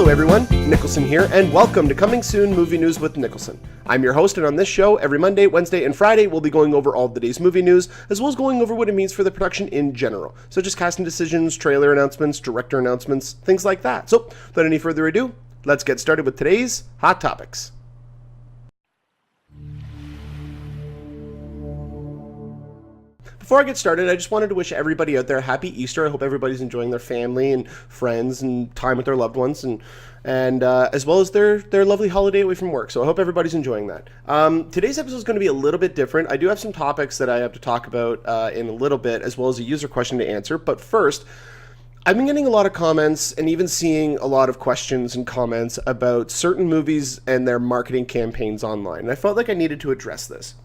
Hello everyone, Niklsun here, and welcome to Coming Soon Movie News with Niklsun. I'm your host, and on this show, every Monday, Wednesday, and Friday, we'll be going over all of the day's movie news, as well as going over what it means for the production in general, such as casting decisions, trailer announcements, director announcements, things like that. So, without any further ado, let's get started with today's Hot Topics. Before I get started, I just wanted to wish everybody out there a happy Easter. I hope everybody's enjoying their family and friends and time with their loved ones, and as well as their lovely holiday away from work. So I hope everybody's enjoying that. Today's episode is going to be a little bit different. I do have some topics that I have to talk about in a little bit, as well as a user question to answer. But first, I've been getting a lot of comments and even seeing a lot of questions and comments about certain movies and their marketing campaigns online. And I felt like I needed to address this,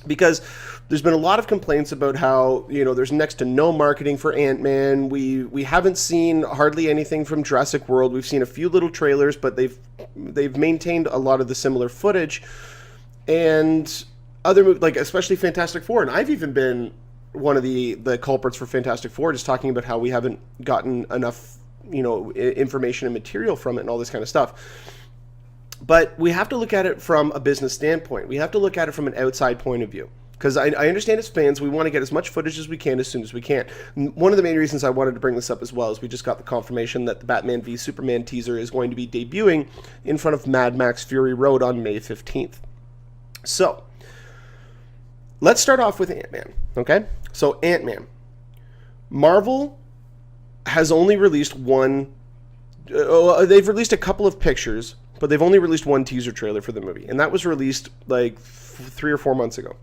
because there's been a lot of complaints about how, there's next to no marketing for Ant-Man. We haven't seen hardly anything from Jurassic World. We've seen a few little trailers, but they've maintained a lot of the similar footage. And other movies, like especially Fantastic Four, and I've even been one of the culprits for Fantastic Four, just talking about how we haven't gotten enough, information and material from it and all this kind of stuff. But we have to look at it from a business standpoint. We have to look at it from an outside point of view. Because I understand as fans, we want to get as much footage as we can as soon as we can. One of the main reasons I wanted to bring this up as well is we just got the confirmation that the Batman v Superman teaser is going to be debuting in front of Mad Max Fury Road on May 15th. So, let's start off with Ant-Man, okay? So, Ant-Man. Marvel has only released they've released a couple of pictures, but they've only released one teaser trailer for the movie, and that was released like 3 or 4 months ago.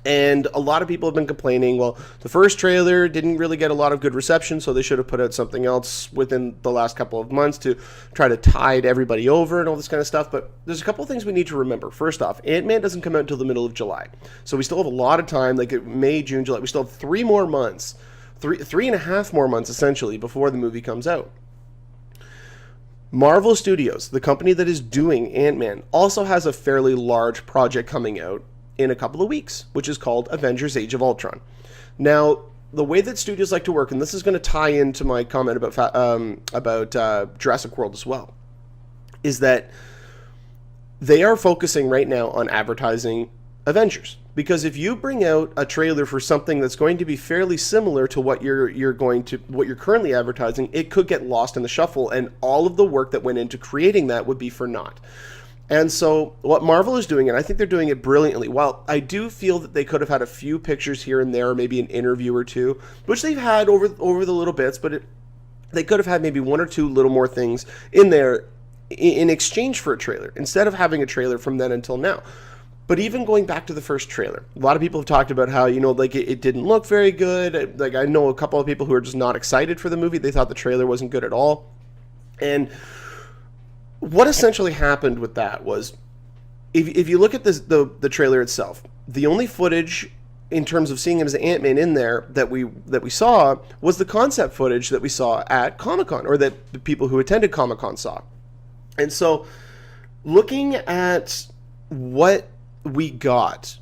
And a lot of people have been complaining, well, the first trailer didn't really get a lot of good reception, so they should have put out something else within the last couple of months to try to tide everybody over and all this kind of stuff. But there's a couple of things we need to remember. First off, Ant-Man doesn't come out until the middle of July. So we still have a lot of time, like May, June, July. We still have 3 more months, three and a half more months, essentially, before the movie comes out. Marvel Studios, the company that is doing Ant-Man, also has a fairly large project coming out in a couple of weeks, which is called Avengers Age of Ultron. Now, the way that studios like to work, and this is going to tie into my comment about Jurassic World as well, is that they are focusing right now on advertising Avengers. Because if you bring out a trailer for something that's going to be fairly similar to what you're currently advertising, it could get lost in the shuffle, and all of the work that went into creating that would be for naught. And so what Marvel is doing, and I think they're doing it brilliantly, while I do feel that they could have had a few pictures here and there, or maybe an interview or two, which they've had over the little bits, but they could have had maybe 1 or 2 little more things in there in exchange for a trailer, instead of having a trailer from then until now. But even going back to the first trailer, a lot of people have talked about how, it didn't look very good. Like, I know a couple of people who are just not excited for the movie. They thought the trailer wasn't good at all. And what essentially happened with that was, if you look at the trailer itself, the only footage in terms of seeing him as Ant-Man in there that we saw was the concept footage that we saw at Comic-Con, or that the people who attended Comic-Con saw. And so, looking at what we got,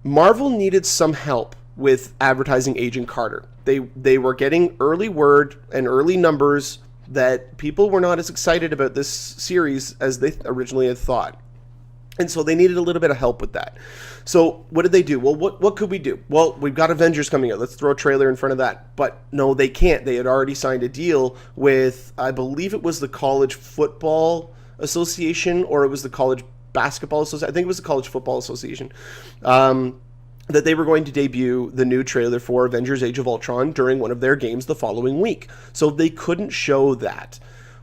Marvel needed some help with advertising Agent Carter. They were getting early word and early numbers that people were not as excited about this series as they originally had thought. And so they needed a little bit of help with that. So what did they do? Well, what could we do? Well, we've got Avengers coming out. Let's throw a trailer in front of that. But no, they can't. They had already signed a deal with, I believe it was the College Football Association, or it was the College Basketball Association. I think it was the College Football Association. That they were going to debut the new trailer for Avengers Age of Ultron during one of their games the following week. So they couldn't show that.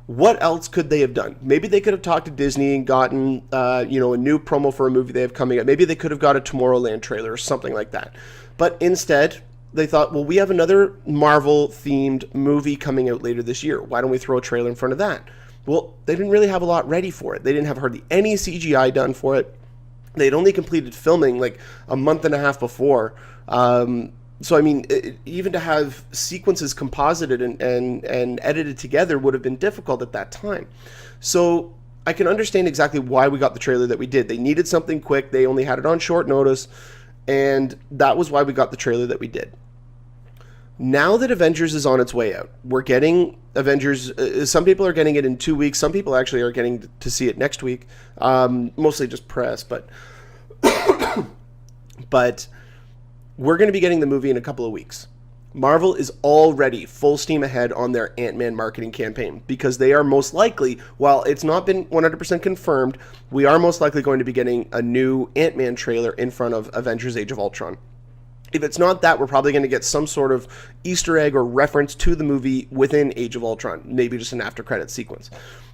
What else could they have done? Maybe they could have talked to Disney and gotten, a new promo for a movie they have coming up. Maybe they could have got a Tomorrowland trailer or something like that. But instead, they thought, well, we have another Marvel-themed movie coming out later this year. Why don't we throw a trailer in front of that? Well, they didn't really have a lot ready for it. They didn't have hardly any CGI done for it. They'd only completed filming like a month and a half before. So, I mean, even to have sequences composited and edited together would have been difficult at that time. So I can understand exactly why we got the trailer that we did. They needed something quick. They only had it on short notice. And that was why we got the trailer that we did. Now that Avengers is on its way out, we're getting Avengers. Some people are getting it in 2 weeks. Some people actually are getting to see it next week. Mostly just press, but but we're going to be getting the movie in a couple of weeks. Marvel is already full steam ahead on their Ant-Man marketing campaign because they are most likely, while it's not been 100% confirmed, we are most likely going to be getting a new Ant-Man trailer in front of Avengers Age of Ultron. If it's not that, we're probably going to get some sort of Easter egg or reference to the movie within Age of Ultron, maybe just an after-credit sequence.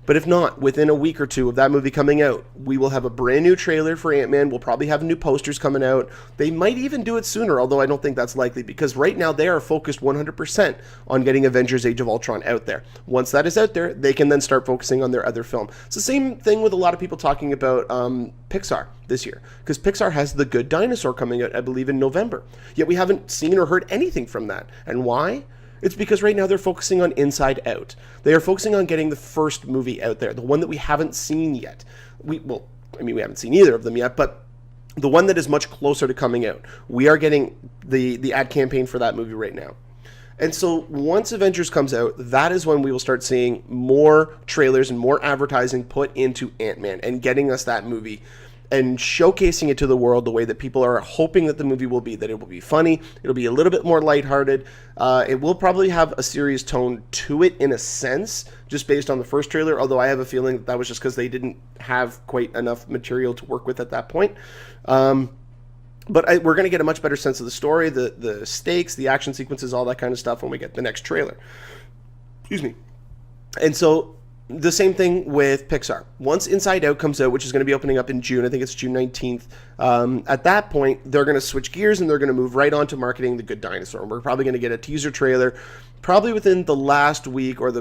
But if not, within a week or two of that movie coming out, we will have a brand new trailer for Ant-Man. We'll probably have new posters coming out. They might even do it sooner, although I don't think that's likely, because right now they are focused 100% on getting Avengers Age of Ultron out there. Once that is out there, they can then start focusing on their other film. It's the same thing with a lot of people talking about Pixar this year, because Pixar has The Good Dinosaur coming out, I believe, in November. Yet we haven't seen or heard anything from that. And why? It's because right now they're focusing on Inside Out. They are focusing on getting the first movie out there, the one that we haven't seen yet. We haven't seen either of them yet, but the one that is much closer to coming out. We are getting the ad campaign for that movie right now. And so once Avengers comes out, that is when we will start seeing more trailers and more advertising put into Ant-Man and getting us that movie and showcasing it to the world the way that people are hoping that the movie will be, that it will be funny, it'll be a little bit more lighthearted. It will probably have a serious tone to it in a sense, just based on the first trailer, although I have a feeling that was just because they didn't have quite enough material to work with at that point. But we're going to get a much better sense of the story, the stakes, the action sequences, all that kind of stuff when we get the next trailer. Excuse me. And so the same thing with Pixar. Once Inside Out comes out, which is going to be opening up in June, I think it's June 19th, at that point, they're going to switch gears and they're going to move right on to marketing The Good Dinosaur. We're probably going to get a teaser trailer probably within the last week or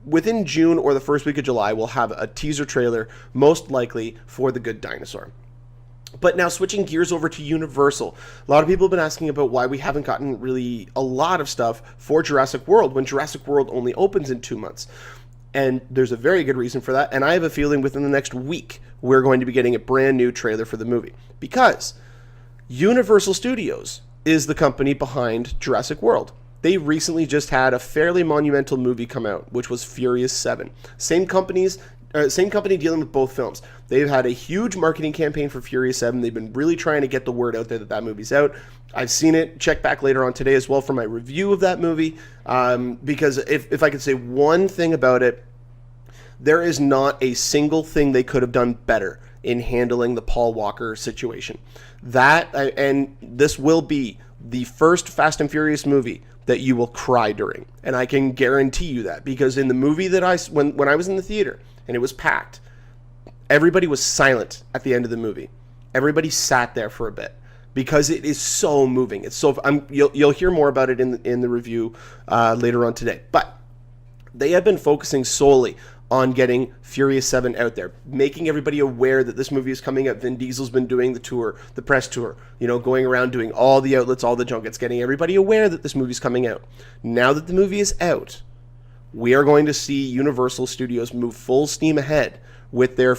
within June or the first week of July. We'll have a teaser trailer, most likely, for The Good Dinosaur. But now switching gears over to Universal. A lot of people have been asking about why we haven't gotten really a lot of stuff for Jurassic World when Jurassic World only opens in 2 months. And there's a very good reason for that. And I have a feeling within the next week, we're going to be getting a brand new trailer for the movie. Because Universal Studios is the company behind Jurassic World. They recently just had a fairly monumental movie come out, which was Furious 7. Same company dealing with both films. They've had a huge marketing campaign for Furious 7. They've been really trying to get the word out there that movie's out. I've seen it. Check back later on today as well for my review of that movie. Because if I could say one thing about it, there is not a single thing they could have done better in handling the Paul Walker situation. And this will be the first Fast and Furious movie that you will cry during. And I can guarantee you that, because in the movie that when I was in the theater and it was packed, everybody was silent at the end of the movie. Everybody sat there for a bit because it is so moving. It's so you'll hear more about it in the review later on today. But they have been focusing solely on getting Furious 7 out there, making everybody aware that this movie is coming out. Vin Diesel's been doing the tour, the press tour, going around doing all the outlets, all the junkets, getting everybody aware that this movie's coming out. Now that the movie is out, we are going to see Universal Studios move full steam ahead with their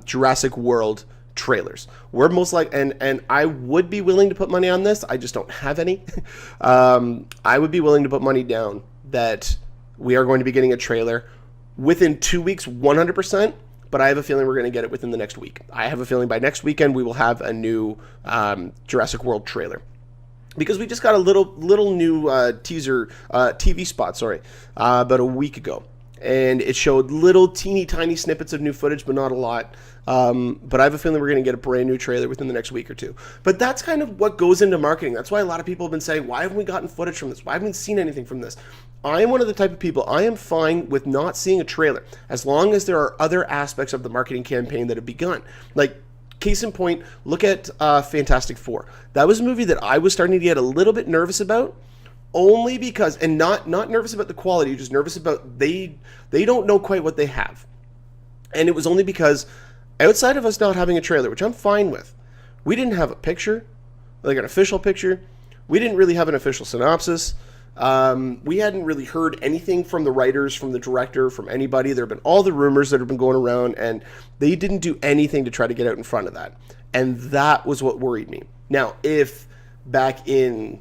Jurassic World trailers. We're most like, and I would be willing to put money on this. I just don't have any. I would be willing to put money down that we are going to be getting a trailer within 2 weeks, 100%, but I have a feeling we're going to get it within the next week. I have a feeling by next weekend we will have a new Jurassic World trailer. Because we just got a little new teaser, TV spot, about a week ago. And it showed little teeny tiny snippets of new footage, but not a lot. But I have a feeling we're going to get a brand new trailer within the next week or two. But that's kind of what goes into marketing. That's why a lot of people have been saying, why haven't we gotten footage from this? Why haven't we seen anything from this? I am one of the type of people, I am fine with not seeing a trailer as long as there are other aspects of the marketing campaign that have begun. Like, case in point, look at Fantastic Four. That was a movie that I was starting to get a little bit nervous about, only because, and not nervous about the quality, just nervous about they don't know quite what they have. And it was only because, outside of us not having a trailer, which I'm fine with, we didn't have a picture, like an official picture. We didn't really have an official synopsis. We hadn't really heard anything from the writers, from the director, from anybody. There have been all the rumors that have been going around, and they didn't do anything to try to get out in front of that. And that was what worried me. Now, if back in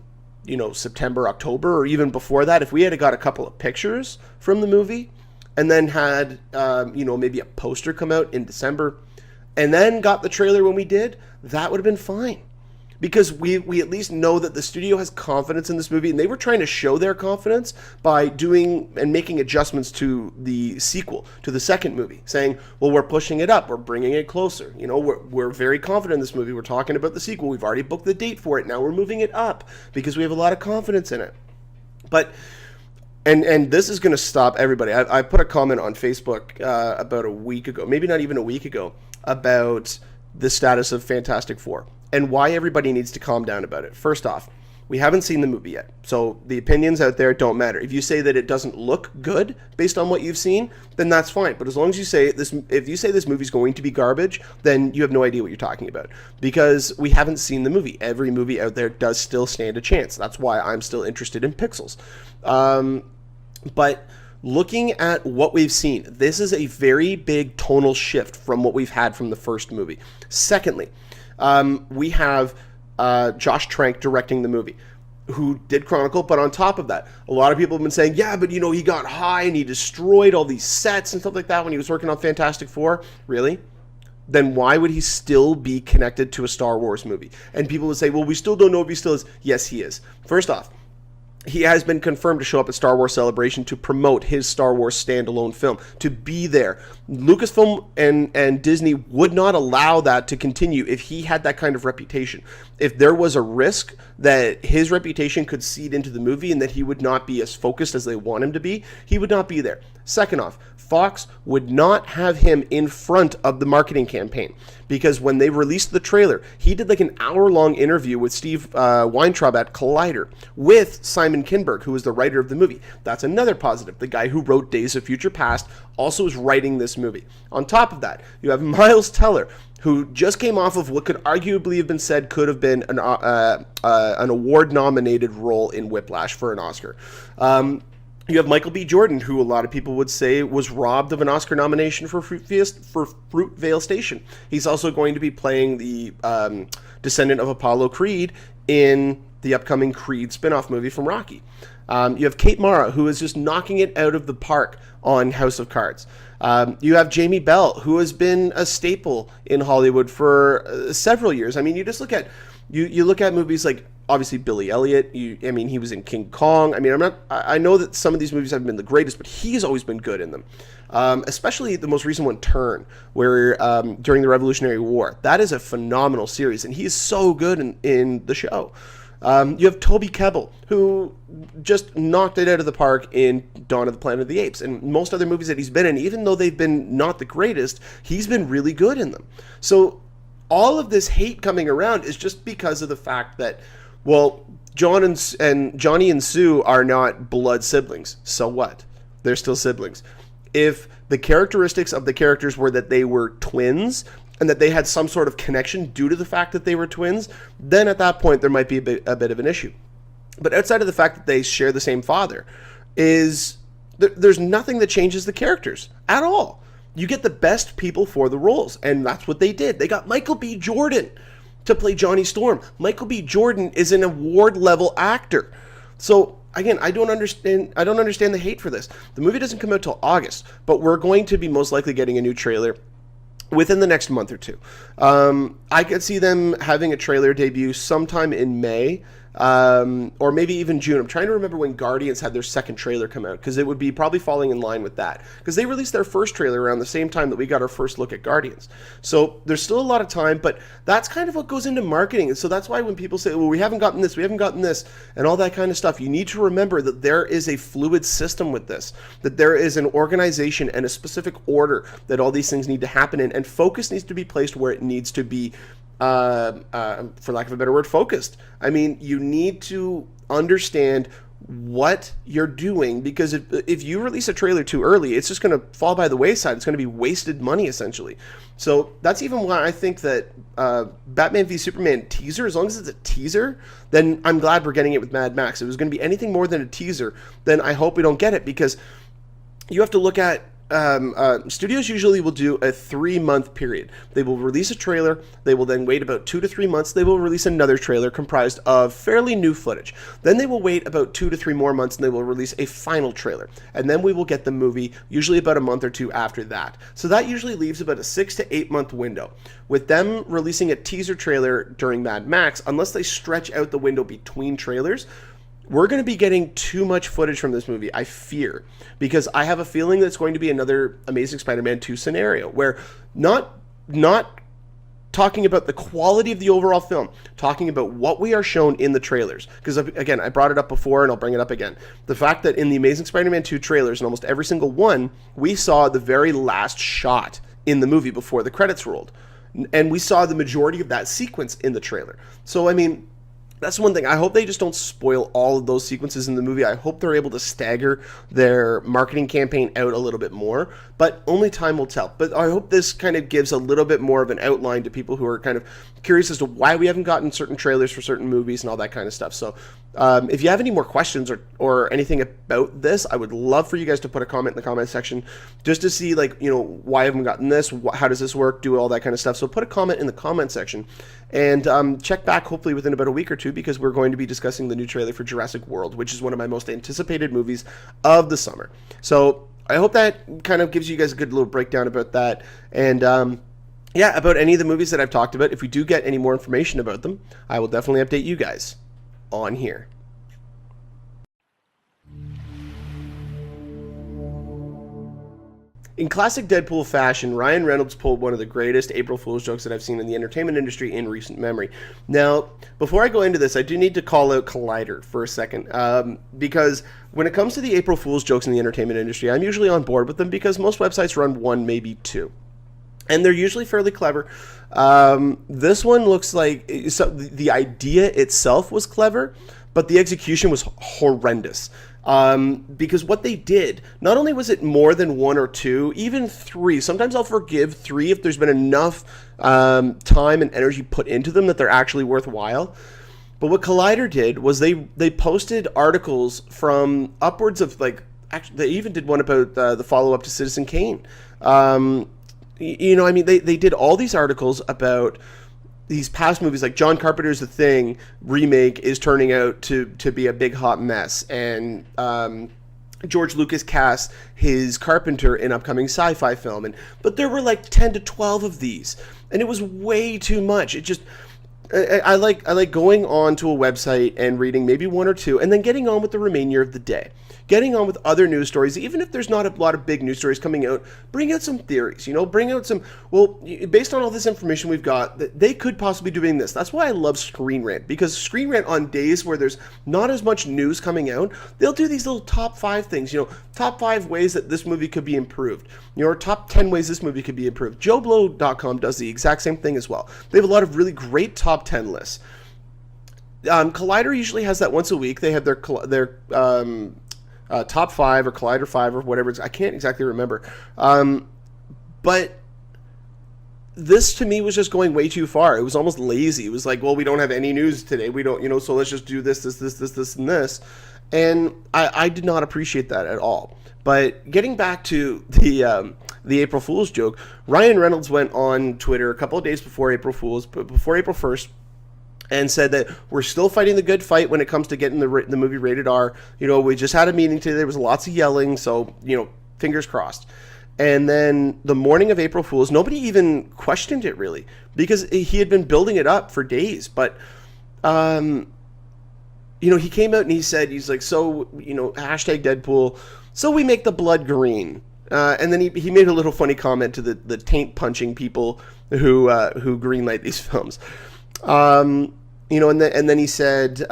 September, October, or even before that, if we had got a couple of pictures from the movie and then had, maybe a poster come out in December and then got the trailer when we did, that would have been fine. Because we at least know that the studio has confidence in this movie, and they were trying to show their confidence by doing and making adjustments to the sequel, to the second movie, saying, well, we're pushing it up, we're bringing it closer. We're very confident in this movie. We're talking about the sequel. We've already booked the date for it. Now we're moving it up because we have a lot of confidence in it. But and this is going to stop everybody. I put a comment on Facebook about a week ago, maybe not even a week ago, about the status of Fantastic Four and why everybody needs to calm down about it. First off, we haven't seen the movie yet, so the opinions out there don't matter. If you say that it doesn't look good based on what you've seen, then that's fine. But as long as you say this, if you say this movie's going to be garbage, then you have no idea what you're talking about, because we haven't seen the movie. Every movie out there does still stand a chance. That's why I'm still interested in Pixels. But looking at what we've seen, this is a very big tonal shift from what we've had from the first movie. Secondly, we have Josh Trank directing the movie, who did Chronicle, but on top of that, a lot of people have been saying, yeah, but he got high and he destroyed all these sets and stuff like that when he was working on Fantastic Four. Really? Then why would he still be connected to a Star Wars movie? And people would say, well, we still don't know if he still is. Yes, he is. First off, he has been confirmed to show up at Star Wars Celebration to promote his Star Wars standalone film, to be there. Lucasfilm and Disney would not allow that to continue if he had that kind of reputation. If there was a risk that his reputation could seed into the movie and that he would not be as focused as they want him to be, he would not be there. Second off, Fox would not have him in front of the marketing campaign, because when they released the trailer, he did like an hour-long interview with Steve Weintraub at Collider with Simon Kinberg, who was the writer of the movie. That's another positive. The guy who wrote Days of Future Past also is writing this movie. On top of that, you have Miles Teller, who just came off of what could arguably have been said could have been an award-nominated role in Whiplash for an Oscar. You have Michael B. Jordan, who a lot of people would say was robbed of an Oscar nomination for Fruitvale Station. He's also going to be playing the descendant of Apollo Creed in the upcoming Creed spin-off movie from Rocky. You have Kate Mara, who is just knocking it out of the park on House of Cards. You have Jamie Bell, who has been a staple in Hollywood for several years. I mean, you just look at you look at movies like, obviously, Billy Elliot. He was in King Kong. I know that some of these movies haven't been the greatest, but he's always been good in them. Especially the most recent one, Turn, where during the Revolutionary War. That is a phenomenal series, and he is so good in the show. You have Toby Kebbell, who just knocked it out of the park in Dawn of the Planet of the Apes. And most other movies that he's been in, even though they've been not the greatest, he's been really good in them. So all of this hate coming around is just because of the fact that, well, Johnny and Sue are not blood siblings. So what? They're still siblings. If the characteristics of the characters were that they were twins and that they had some sort of connection due to the fact that they were twins, then at that point there might be a bit of an issue. But outside of the fact that they share the same father, there's nothing that changes the characters at all. You get the best people for the roles, and that's what they did. They got Michael B. Jordan to play Johnny Storm. Michael B. Jordan is an award-level actor. So again, I don't understand the hate for this. The movie doesn't come out till August, but we're going to be most likely getting a new trailer within the next month or two. I could see them having a trailer debut sometime in May, or maybe even June. I'm trying to remember when Guardians had their second trailer come out, because it would be probably falling in line with that, because they released their first trailer around the same time that we got our first look at Guardians. So there's still a lot of time, but that's kind of what goes into marketing. And so that's why when people say, well, we haven't gotten this, and all that kind of stuff, you need to remember that there is a fluid system with this, that there is an organization and a specific order that all these things need to happen in, and focus needs to be placed where it needs to be, for lack of a better word, focused. I mean, you need to understand what you're doing, because if you release a trailer too early, it's just going to fall by the wayside. It's going to be wasted money, essentially. So that's even why I think that Batman v Superman teaser, as long as it's a teaser, then I'm glad we're getting it with Mad Max. If it was going to be anything more than a teaser, then I hope we don't get it, because you have to look at studios usually will do a 3-month period. They will release a trailer. They will then wait about 2 to 3 months. They will release another trailer comprised of fairly new footage. Then they will wait about 2 to 3 more months, and they will release a final trailer. And then we will get the movie usually about a month or two after that. So that usually leaves about a 6 to 8 month window. With them releasing a teaser trailer during Mad Max, unless they stretch out the window between trailers, we're going to be getting too much footage from this movie, I fear, because I have a feeling that it's going to be another Amazing Spider-Man 2 scenario where not talking about the quality of the overall film, talking about what we are shown in the trailers. Because, again, I brought it up before and I'll bring it up again. The fact that in the Amazing Spider-Man 2 trailers, in almost every single one, we saw the very last shot in the movie before the credits rolled. And we saw the majority of that sequence in the trailer. So, I mean, that's one thing. I hope they just don't spoil all of those sequences in the movie. I hope they're able to stagger their marketing campaign out a little bit more, but only time will tell. But I hope this kind of gives a little bit more of an outline to people who are kind of curious as to why we haven't gotten certain trailers for certain movies and all that kind of stuff. So if you have any more questions or anything about this, I would love for you guys to put a comment in the comment section just to see, like, you know, why haven't we gotten this? How does this work? Do all that kind of stuff. So put a comment in the comment section and check back hopefully within about a week or two, because we're going to be discussing the new trailer for Jurassic World, which is one of my most anticipated movies of the summer. So I hope that kind of gives you guys a good little breakdown about that. And yeah, about any of the movies that I've talked about. If we do get any more information about them, I will definitely update you guys on here. In classic Deadpool fashion, Ryan Reynolds pulled one of the greatest April Fool's jokes that I've seen in the entertainment industry in recent memory. Now, before I go into this, I do need to call out Collider for a second, because when it comes to the April Fool's jokes in the entertainment industry, I'm usually on board with them because most websites run one, maybe two. And they're usually fairly clever. This one looks like the idea itself was clever, but the execution was horrendous. Because what they did, not only was it more than one or two, even three. Sometimes I'll forgive three if there's been enough time and energy put into them that they're actually worthwhile. But what Collider did was they posted articles from upwards of, like, actually they even did one about the follow-up to Citizen Kane. You know, I mean, they did all these articles about these past movies, like John Carpenter's The Thing remake is turning out to be a big hot mess, and George Lucas cast his Carpenter in upcoming sci-fi film, but there were like 10 to 12 of these, and it was way too much. It just I like going on to a website and reading maybe one or two, and then getting on with the remainder of the day. Getting on with other news stories, even if there's not a lot of big news stories coming out, bring out some theories, you know, bring out some, well, based on all this information we've got, they could possibly be doing this. That's why I love Screen Rant, because Screen Rant, on days where there's not as much news coming out, they'll do these little top 5 things, you know, top 5 ways that this movie could be improved, you know, or top 10 ways this movie could be improved. JoeBlow.com does the exact same thing as well. They have a lot of really great top 10 lists. Collider usually has that once a week. They have their top 5 or Collider 5 or whatever it's, I can't exactly remember. But this to me was just going way too far. It was almost lazy. It was like, well, we don't have any news today. We don't, you know, so let's just do this, and this. And I did not appreciate that at all. But getting back to the April Fool's joke, Ryan Reynolds went on Twitter a couple of days before April 1st, and said that we're still fighting the good fight when it comes to getting the movie rated R. You know, we just had a meeting today. There was lots of yelling, so, you know, fingers crossed. And then the morning of April Fool's, nobody even questioned it, really, because he had been building it up for days. But, you know, he came out and he said, he's like, so, you know, hashtag Deadpool, so we make the blood green. And then he made a little funny comment to the taint punching people who greenlight these films. You know, and then he said, you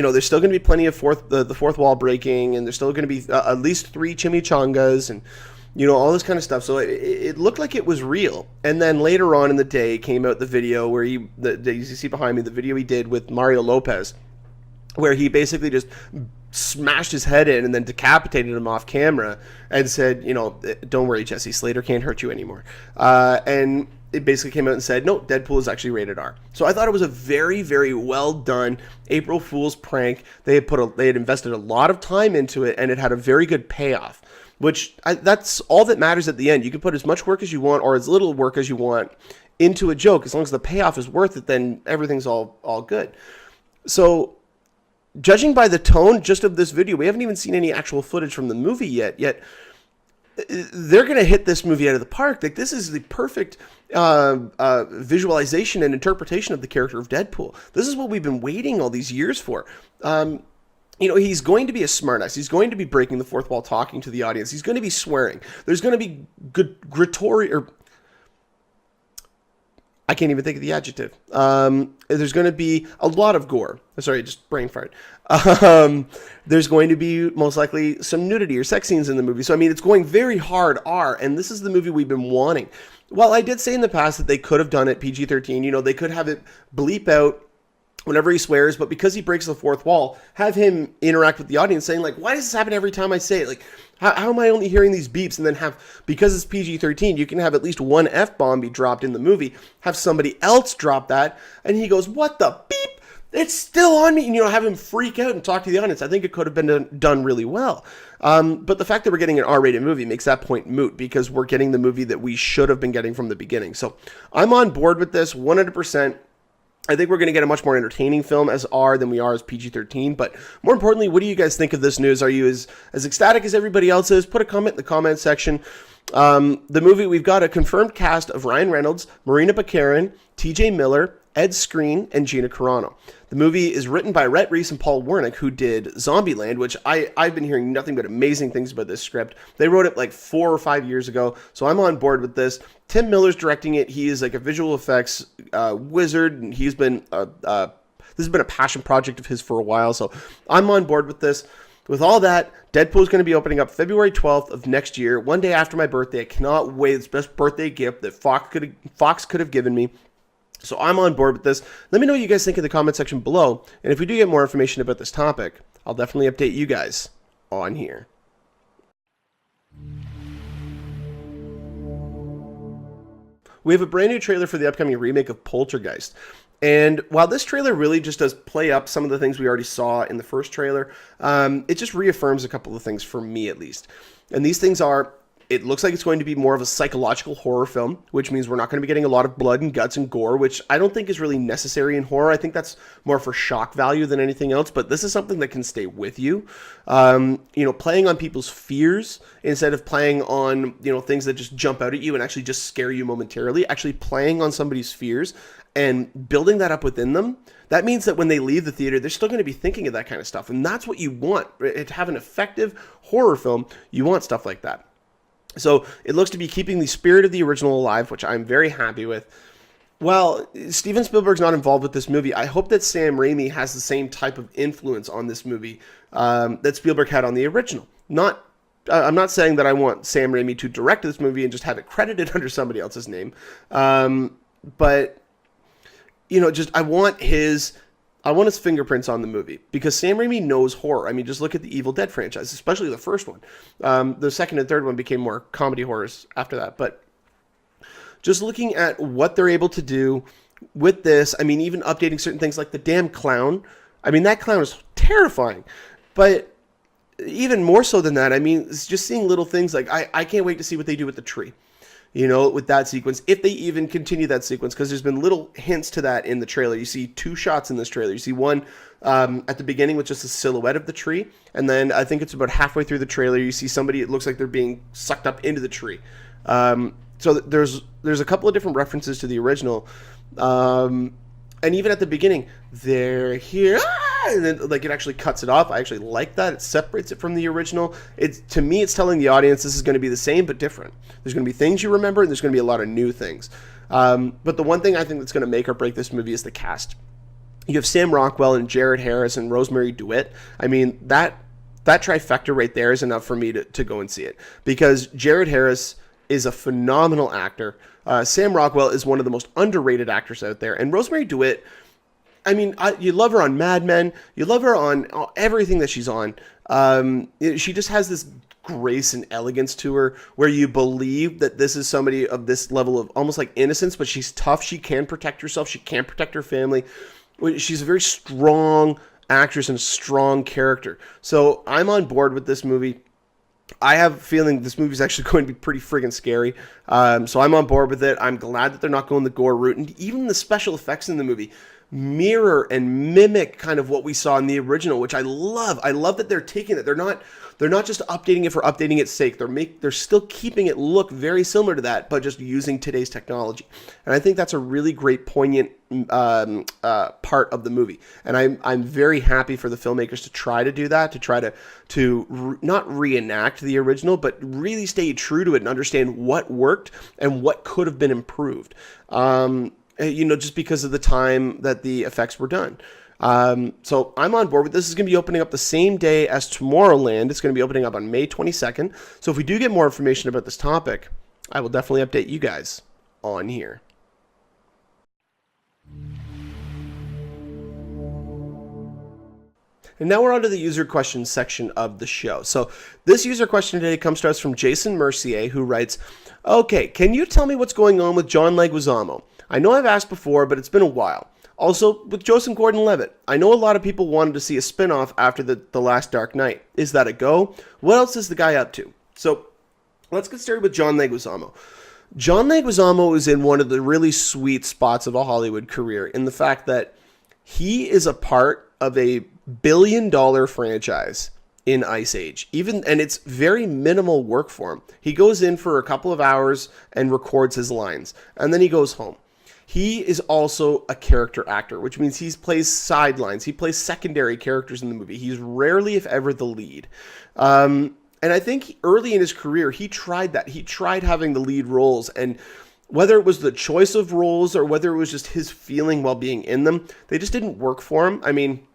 know, there's still going to be plenty of the fourth wall breaking, and there's still going to be at least 3 chimichangas, and, you know, all this kind of stuff. So it looked like it was real. And then later on in the day came out the video where you see behind me, the video he did with Mario Lopez, where he basically just smashed his head in and then decapitated him off camera and said, you know, don't worry, Jesse, Slater can't hurt you anymore. And it basically came out and said, no, Deadpool is actually rated R. So I thought it was a very, very well done April Fool's prank. They had invested a lot of time into it, and it had a very good payoff, that's all that matters at the end. You can put as much work as you want or as little work as you want into a joke. As long as the payoff is worth it, then everything's all good. So judging by the tone just of this video, we haven't even seen any actual footage from the movie yet they're going to hit this movie out of the park. Like, this is the perfect visualization and interpretation of the character of Deadpool. This is what we've been waiting all these years for. He's going to be a smartass. He's going to be breaking the fourth wall, talking to the audience. He's going to be swearing. There's going to be I can't even think of the adjective. There's going to be a lot of gore. Sorry, just brain fart. There's going to be most likely some nudity or sex scenes in the movie. So, I mean, it's going very hard R, and this is the movie we've been wanting. While I did say in the past that they could have done it PG-13, they could have it bleep out whenever he swears, but because he breaks the fourth wall, have him interact with the audience saying, like, why does this happen every time I say it? Like, how am I only hearing these beeps? And then because it's PG-13, you can have at least one F-bomb be dropped in the movie, have somebody else drop that, and he goes, what the beep? It's still on me. And, have him freak out and talk to the audience. I think it could have been done really well. But the fact that we're getting an R-rated movie makes that point moot, because we're getting the movie that we should have been getting from the beginning. So I'm on board with this 100%. I think we're going to get a much more entertaining film as R than we are as PG-13. But more importantly, what do you guys think of this news? Are you as ecstatic as everybody else is? Put a comment in the comment section. The movie, we've got a confirmed cast of Ryan Reynolds, Marina Baccarin, TJ Miller, Ed Skrein, and Gina Carano. The movie is written by Rhett Reese and Paul Wernick, who did Zombieland, which I've been hearing nothing but amazing things about this script. They wrote it like 4 or 5 years ago, so I'm on board with this. Tim Miller's directing it. He is like a visual effects wizard, and he's been this has been a passion project of his for a while, so I'm on board with this. With all that, Deadpool is going to be opening up February 12th of next year, one day after my birthday. I cannot wait. It's the best birthday gift that Fox could have given me. So I'm on board with this. Let me know what you guys think in the comment section below. And if we do get more information about this topic, I'll definitely update you guys on here. We have a brand new trailer for the upcoming remake of Poltergeist. And while this trailer really just does play up some of the things we already saw in the first trailer, it just reaffirms a couple of things for me at least. And these things are, it looks like it's going to be more of a psychological horror film, which means we're not going to be getting a lot of blood and guts and gore, which I don't think is really necessary in horror. I think that's more for shock value than anything else, but this is something that can stay with you. Playing on people's fears instead of playing on, things that just jump out at you and actually just scare you momentarily, actually playing on somebody's fears and building that up within them. That means that when they leave the theater, they're still going to be thinking of that kind of stuff. And that's what you want. To have an effective horror film, you want stuff like that. So it looks to be keeping the spirit of the original alive, which I'm very happy with. While Steven Spielberg's not involved with this movie, I hope that Sam Raimi has the same type of influence on this movie that Spielberg had on the original. I'm not saying that I want Sam Raimi to direct this movie and just have it credited under somebody else's name. But, I want his fingerprints on the movie, because Sam Raimi knows horror. I mean, just look at the Evil Dead franchise, especially the first one. The second and third one became more comedy horrors after that. But just looking at what they're able to do with this, I mean, even updating certain things like the damn clown. I mean, that clown is terrifying. But even more so than that, I mean, it's just seeing little things like I can't wait to see what they do with the tree. With that sequence, if they even continue that sequence, because there's been little hints to that in the trailer. You see 2 shots in this trailer. You see one at the beginning with just a silhouette of the tree, and then I think it's about halfway through the trailer, you see somebody, it looks like they're being sucked up into the tree. So there's a couple of different references to the original, and even at the beginning, they're here, and then it actually cuts it off. I actually like that. It separates it from the original. To me, it's telling the audience this is going to be the same but different. There's going to be things you remember, and there's going to be a lot of new things. But the one thing I think that's going to make or break this movie is the cast. You have Sam Rockwell and Jared Harris and Rosemary DeWitt. I mean, that trifecta right there is enough for me to go and see it, because Jared Harris is a phenomenal actor. Sam Rockwell is one of the most underrated actors out there, and Rosemary DeWitt, I mean, you love her on Mad Men. You love her on everything that she's on. She just has this grace and elegance to her, where you believe that this is somebody of this level of almost like innocence, but she's tough. She can protect herself. She can protect her family. She's a very strong actress and a strong character. So I'm on board with this movie. I have a feeling this movie is actually going to be pretty friggin' scary. So I'm on board with it. I'm glad that they're not going the gore route. And even the special effects in the movie mirror and mimic kind of what we saw in the original, which I love. I love that they're taking it. They're not just updating it for updating its sake. They're still keeping it look very similar to that, but just using today's technology. And I think that's a really great, poignant part of the movie. And I'm very happy for the filmmakers to try to do that, to try to not reenact the original, but really stay true to it and understand what worked and what could have been improved. Just because of the time that the effects were done. So I'm on board with this. This is going to be opening up the same day as Tomorrowland. It's going to be opening up on May 22nd. So if we do get more information about this topic, I will definitely update you guys on here. And now we're on to the user questions section of the show. So this user question today comes to us from Jason Mercier, who writes, okay, can you tell me what's going on with John Leguizamo? I know I've asked before, but it's been a while. Also, with Joseph Gordon-Levitt, I know a lot of people wanted to see a spin-off after the last Dark Knight. Is that a go? What else is the guy up to? So let's get started with John Leguizamo. John Leguizamo is in one of the really sweet spots of a Hollywood career in the fact that he is a part of a billion-dollar franchise in Ice Age. And it's very minimal work for him. He goes in for a couple of hours and records his lines, and then he goes home. He is also a character actor, which means he plays sidelines. He plays secondary characters in the movie. He's rarely, if ever, the lead. And I think early in his career, he tried that. He tried having the lead roles. And whether it was the choice of roles or whether it was just his feeling while being in them, they just didn't work for him. I mean,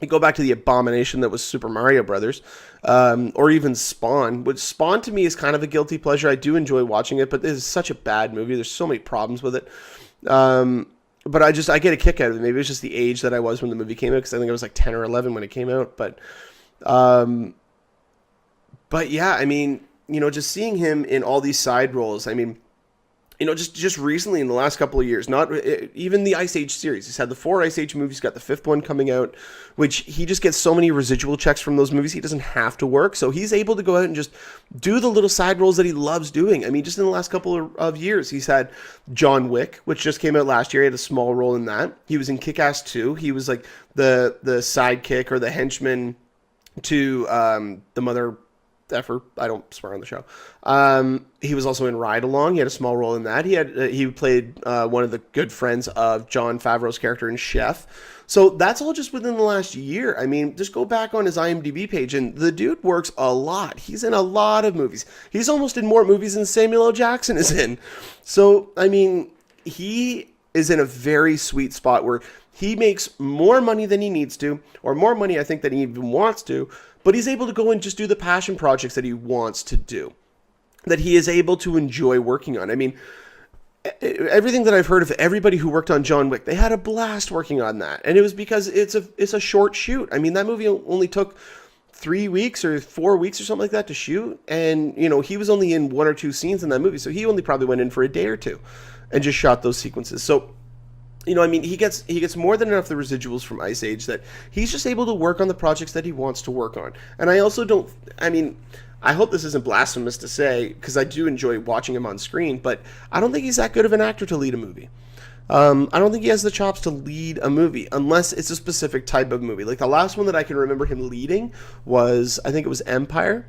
you go back to the abomination that was Super Mario Brothers, or even Spawn, which Spawn to me is kind of a guilty pleasure. I do enjoy watching it, but this is such a bad movie. There's so many problems with it. But I get a kick out of it. Maybe it was just the age that I was when the movie came out, because I think I was like 10 or 11 when it came out. But yeah, I mean, just seeing him in all these side roles, I mean, just recently in the last couple of years, not even the Ice Age series. He's had the 4 Ice Age movies, got the 5th one coming out, which he just gets so many residual checks from those movies. He doesn't have to work. So he's able to go out and just do the little side roles that he loves doing. I mean, just in the last couple of years, he's had John Wick, which just came out last year. He had a small role in that. He was in Kick-Ass 2. He was like the sidekick or the henchman to the mother effer. I don't swear on the show. He was also in Ride Along. He had a small role in that. He played one of the good friends of Jon Favreau's character in Chef. So that's all just within the last year. I mean, just go back on his IMDb page, and the dude works a lot. He's in a lot of movies. He's almost in more movies than Samuel L. Jackson is in. So, I mean, he is in a very sweet spot where he makes more money than he needs to, or more money, I think, than he even wants to, but he's able to go and just do the passion projects that he wants to do, that he is able to enjoy working on. I mean, everything that I've heard of everybody who worked on John Wick, they had a blast working on that. And it was because it's a short shoot. I mean, that movie only took 3 weeks or 4 weeks or something like that to shoot. And, he was only in 1 or 2 scenes in that movie. So he only probably went in for a day or two and just shot those sequences. So, I mean, he gets more than enough of the residuals from Ice Age that he's just able to work on the projects that he wants to work on. And I also I hope this isn't blasphemous to say, because I do enjoy watching him on screen, but I don't think he's that good of an actor to lead a movie. I don't think he has the chops to lead a movie, unless it's a specific type of movie. Like the last one that I can remember him leading was, I think it was Empire,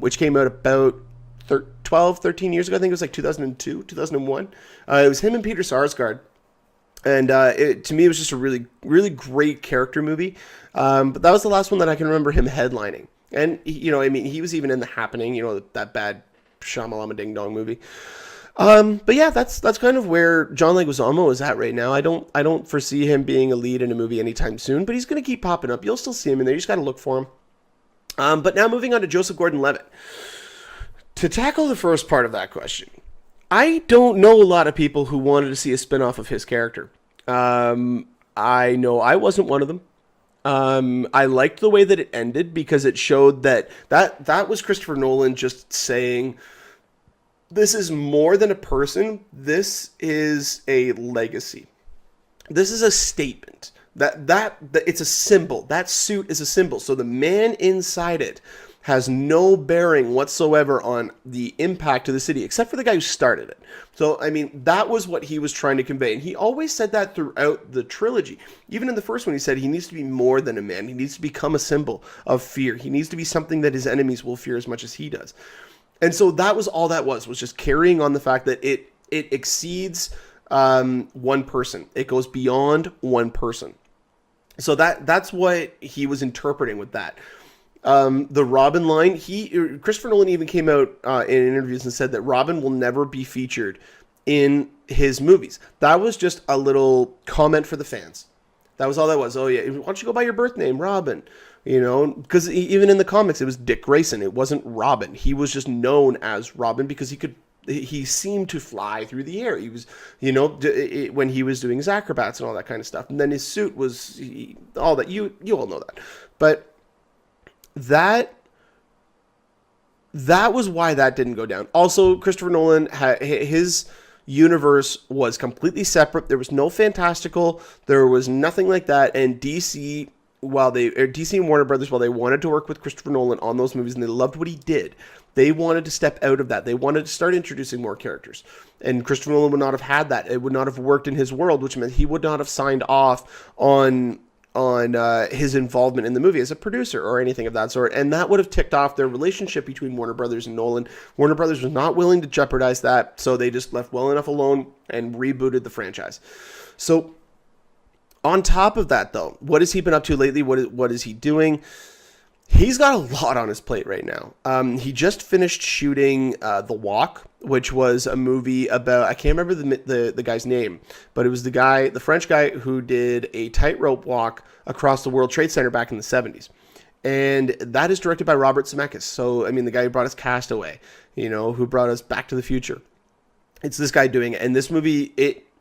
which came out about 13 years ago. I think it was like 2002, 2001. It was him and Peter Sarsgaard. And to me, it was just a really, really great character movie. But that was the last one that I can remember him headlining. And, he was even in The Happening, that bad Shyamalama Ding Dong movie. But yeah, that's kind of where John Leguizamo is at right now. I don't foresee him being a lead in a movie anytime soon, but he's going to keep popping up. You'll still see him in there. You just got to look for him. But now moving on to Joseph Gordon-Levitt. To tackle the first part of that question, I don't know a lot of people who wanted to see a spinoff of his character. I know I wasn't one of them. I liked the way that it ended because it showed that was Christopher Nolan just saying, this is more than a person. This is a legacy. This is a statement. That it's a symbol. That suit is a symbol. So the man inside it has no bearing whatsoever on the impact to the city, except for the guy who started it. So, I mean, that was what he was trying to convey. And he always said that throughout the trilogy. Even in the first one, he said he needs to be more than a man. He needs to become a symbol of fear. He needs to be something that his enemies will fear as much as he does. And so that was all that was just carrying on the fact that it exceeds one person. It goes beyond one person. So that's what he was interpreting with that. The Robin line, Christopher Nolan even came out in interviews and said that Robin will never be featured in his movies. That was just a little comment for the fans. That was all that was. Oh yeah, why don't you go by your birth name, Robin? You know, because even in the comics, it was Dick Grayson. It wasn't Robin. He was just known as Robin because he seemed to fly through the air. He was, you know, when he was doing his acrobats and all that kind of stuff. And then his suit was all that. You all know that. But that was why that didn't go down. Also, Christopher Nolan, his universe was completely separate. There was no fantastical. There was nothing like that. And DC and Warner Brothers, while they wanted to work with Christopher Nolan on those movies and they loved what he did, they wanted to step out of that. They wanted to start introducing more characters. And Christopher Nolan would not have had that. It would not have worked in his world, which meant he would not have signed off on his involvement in the movie as a producer or anything of that sort. And that would have ticked off their relationship between Warner Brothers and Nolan. Warner Brothers was not willing to jeopardize that, so they just left well enough alone and rebooted the franchise. So on top of that, though, what has he been up to lately? What is he doing? He's got a lot on his plate right now. He just finished shooting The Walk, which was a movie about, I can't remember the guy's name, but it was the French guy who did a tightrope walk across the World Trade Center back in the 70s. And that is directed by Robert Zemeckis. So, I mean, the guy who brought us Castaway, you know, who brought us Back to the Future. It's this guy doing it. And this movie,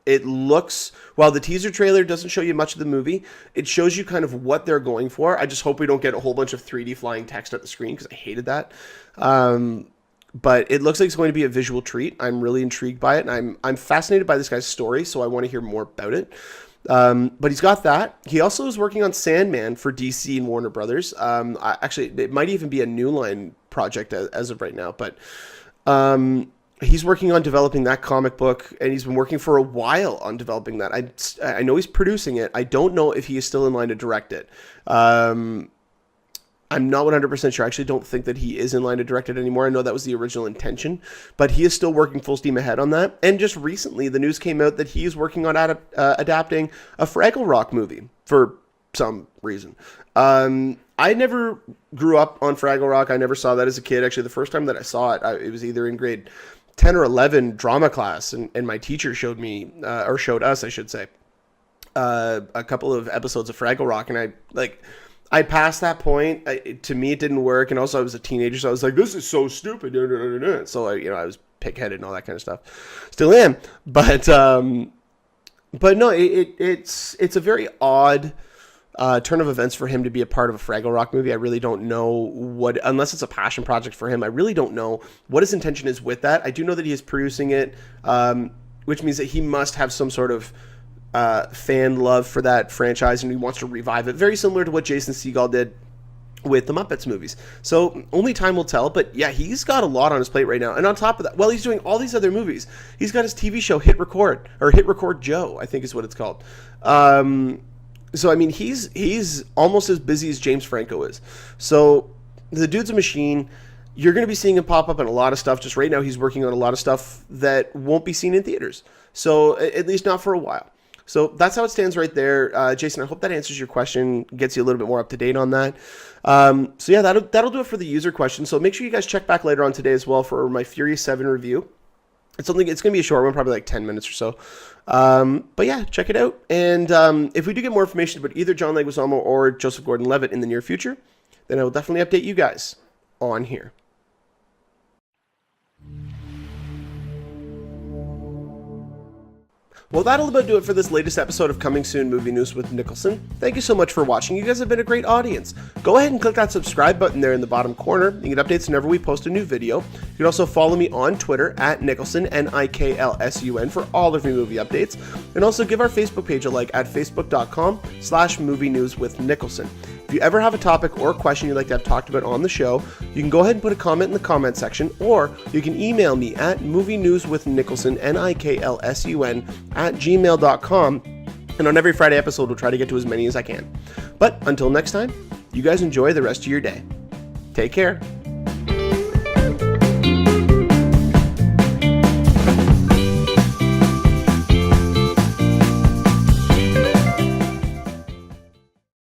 it looks, while the teaser trailer doesn't show you much of the movie, it shows you kind of what they're going for. I just hope we don't get a whole bunch of 3D flying text at the screen because I hated that. But it looks like it's going to be a visual treat. I'm really intrigued by it, and I'm fascinated by this guy's story, so I want to hear more about it. But he's got that. He also is working on Sandman for DC and Warner Brothers. Actually, it might even be a New Line project as of right now, but he's working on developing that comic book, and he's been working for a while on developing that. I know he's producing it. I don't know if he is still in line to direct it. I'm not 100% sure. I actually don't think that he is in line to direct it anymore. I know that was the original intention, but he is still working full steam ahead on that. And just recently, the news came out that he is working on adapting a Fraggle Rock movie for some reason. I never grew up on Fraggle Rock. I never saw that as a kid. Actually, the first time that I saw it, it was either in grade 10 or 11 drama class, and my teacher showed me, or showed us, I should say, a couple of episodes of Fraggle Rock, and I passed that point. To me, it didn't work, and also I was a teenager, so I was like, "This is so stupid." So I was pig-headed and all that kind of stuff. Still am, but no, it's a very odd turn of events for him to be a part of a Fraggle Rock movie. I really don't know unless it's a passion project for him. I really don't know what his intention is with that. I do know that he is producing it, which means that he must have some sort of fan love for that franchise, and he wants to revive it, very similar to what Jason Segel did with the Muppets movies. So only time will tell, but yeah, he's got a lot on his plate right now. And on top of that, while he's doing all these other movies, he's got his TV show Hit Record Joe, I think is what it's called. So I mean, he's almost as busy as James Franco is. So the dude's a machine. You're going to be seeing him pop up in a lot of stuff. Just right now, he's working on a lot of stuff that won't be seen in theaters. So at least not for a while. So that's how it stands right there. Jason, I hope that answers your question, gets you a little bit more up to date on that. So yeah, that'll do it for the user question. So make sure you guys check back later on today as well for my Furious 7 review. It's going to be a short one, probably like 10 minutes or so. But yeah, check it out. And if we do get more information about either John Leguizamo or Joseph Gordon-Levitt in the near future, then I will definitely update you guys on here. Well, that'll about do it for this latest episode of Coming Soon Movie News with Niklsun. Thank you so much for watching. You guys have been a great audience. Go ahead and click that subscribe button there in the bottom corner. You get updates whenever we post a new video. You can also follow me on Twitter at Niklsun, Niklsun, for all of your movie updates. And also give our Facebook page a like at facebook.com/movie news with Niklsun. If you ever have a topic or a question you'd like to have talked about on the show, you can go ahead and put a comment in the comment section, or you can email me at movienewswithniklsun, Niklsun, @gmail.com, and on every Friday episode we'll try to get to as many as I can. But until next time, you guys enjoy the rest of your day. Take care.